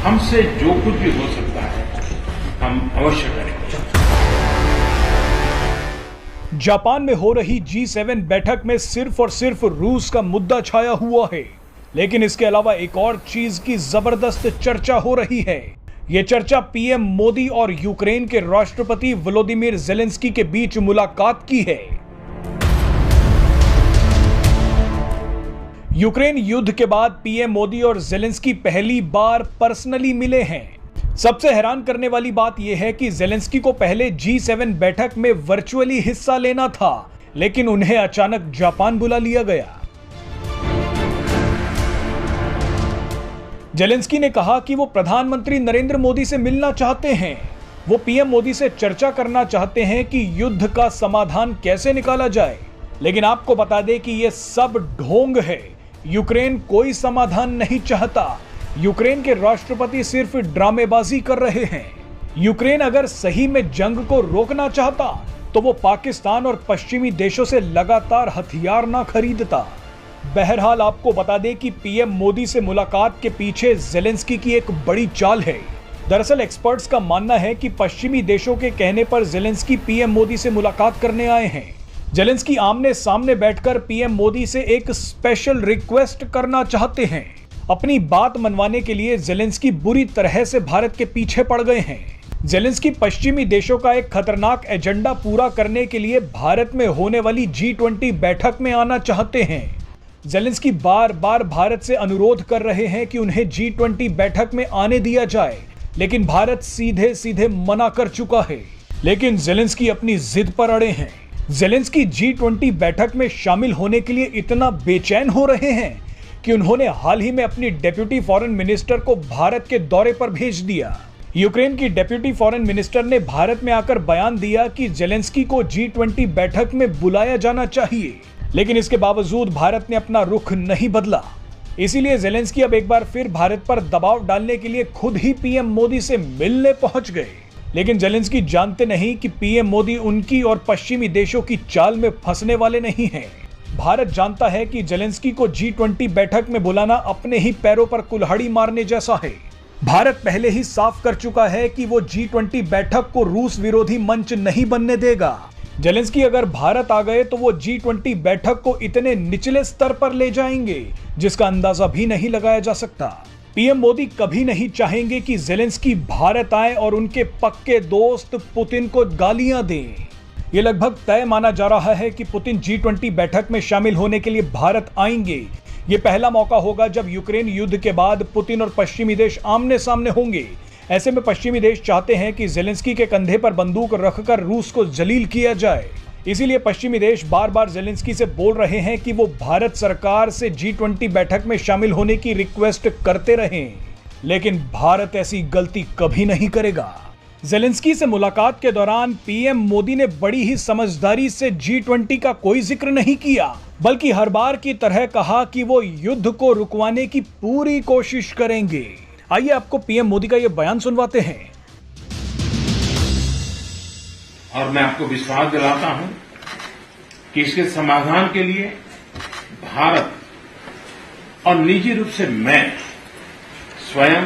हमसे जो कुछ भी हो सकता है हम अवश्य करेंगे। जापान में हो रही G7 बैठक में सिर्फ और सिर्फ रूस का मुद्दा छाया हुआ है, लेकिन इसके अलावा एक और चीज की जबरदस्त चर्चा हो रही है। यह चर्चा पीएम मोदी और यूक्रेन के राष्ट्रपति वोलोदिमीर ज़ेलेंस्की के बीच मुलाकात की है। यूक्रेन युद्ध के बाद पीएम मोदी और ज़ेलेंस्की पहली बार पर्सनली मिले हैं। सबसे हैरान करने वाली बात यह है कि ज़ेलेंस्की को पहले G7 बैठक में वर्चुअली हिस्सा लेना था, लेकिन उन्हें अचानक जापान बुला लिया गया। ज़ेलेंस्की ने कहा कि वो प्रधानमंत्री नरेंद्र मोदी से मिलना चाहते हैं। वो पीएम मोदी से चर्चा करना चाहते हैं कि युद्ध का समाधान कैसे निकाला जाए। लेकिन आपको बता दें कि यह सब ढोंग है। यूक्रेन कोई समाधान नहीं चाहता। यूक्रेन के राष्ट्रपति सिर्फ ड्रामेबाजी कर रहे हैं। यूक्रेन अगर सही में जंग को रोकना चाहता तो वो पाकिस्तान और पश्चिमी देशों से लगातार हथियार ना खरीदता। बहरहाल आपको बता दें कि पीएम मोदी से मुलाकात के पीछे ज़ेलेंस्की की एक बड़ी चाल है। दरअसल एक्सपर्ट्स का मानना है कि पश्चिमी देशों के कहने पर ज़ेलेंस्की पीएम मोदी से मुलाकात करने आए हैं। ज़ेलेंस्की आमने सामने बैठकर पीएम मोदी से एक स्पेशल रिक्वेस्ट करना चाहते हैं। अपनी बात मनवाने के लिए ज़ेलेंस्की बुरी तरह से भारत के पीछे पड़ गए हैं। ज़ेलेंस्की पश्चिमी देशों का एक खतरनाक एजेंडा पूरा करने के लिए भारत में होने वाली G20 बैठक में आना चाहते हैं। ज़ेलेंस्की बार बार भारत से अनुरोध कर रहे हैं कि उन्हें G20 बैठक में आने दिया जाए, लेकिन भारत सीधे सीधे मना कर चुका है। लेकिन ज़ेलेंस्की अपनी जिद पर अड़े हैं। ज़ेलेंस्की G20 बैठक में शामिल होने के लिए इतना बेचैन हो रहे हैं कि उन्होंने हाल ही में अपनी डेप्यूटी फॉरेन मिनिस्टर को भारत के दौरे पर भेज दिया। यूक्रेन की डेप्यूटी फॉरेन मिनिस्टर ने भारत में आकर बयान दिया कि ज़ेलेंस्की को G20 बैठक में बुलाया जाना चाहिए, लेकिन इसके बावजूद भारत ने अपना रुख नहीं बदला। इसीलिए ज़ेलेंस्की अब एक बार फिर भारत पर दबाव डालने के लिए खुद ही पीएम मोदी से मिलने पहुंच गए। लेकिन ज़ेलेंस्की जानते नहीं कि पीएम मोदी उनकी और पश्चिमी देशों की चाल में फंसने वाले नहीं हैं। भारत जानता है कि ज़ेलेंस्की को G20 बैठक में बुलाना अपने ही पैरों पर कुल्हाड़ी मारने जैसा है। भारत पहले ही साफ कर चुका है कि वो G20 बैठक को रूस विरोधी मंच नहीं बनने देगा। ज़ेलेंस्की अगर भारत आ गए तो वो G20 बैठक को इतने निचले स्तर पर ले जाएंगे जिसका अंदाजा भी नहीं लगाया जा सकता। पीएम मोदी कभी नहीं चाहेंगे कि ज़ेलेंस्की भारत आए और उनके पक्के दोस्त पुतिन को गालियां दें। ये लगभग तय माना जा रहा है कि पुतिन G20 बैठक में शामिल होने के लिए भारत आएंगे। ये पहला मौका होगा जब यूक्रेन युद्ध के बाद पुतिन और पश्चिमी देश आमने सामने होंगे। ऐसे में पश्चिमी देश चाहते हैं कि ज़ेलेंस्की के कंधे पर बंदूक रखकर रूस को जलील किया जाए। इसीलिए पश्चिमी देश बार बार ज़ेलेंस्की से बोल रहे हैं कि वो भारत सरकार से G20 बैठक में शामिल होने की रिक्वेस्ट करते रहें, लेकिन भारत ऐसी गलती कभी नहीं करेगा। ज़ेलेंस्की से मुलाकात के दौरान पीएम मोदी ने बड़ी ही समझदारी से G20 का कोई जिक्र नहीं किया, बल्कि हर बार की तरह कहा कि वो युद्ध को रुकवाने की पूरी कोशिश करेंगे। आइए आपको पीएम मोदी का यह बयान सुनवाते हैं। और मैं आपको विश्वास दिलाता हूं कि इसके समाधान के लिए भारत और निजी रूप से मैं स्वयं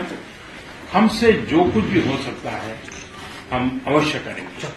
हमसे जो कुछ भी हो सकता है हम अवश्य करेंगे।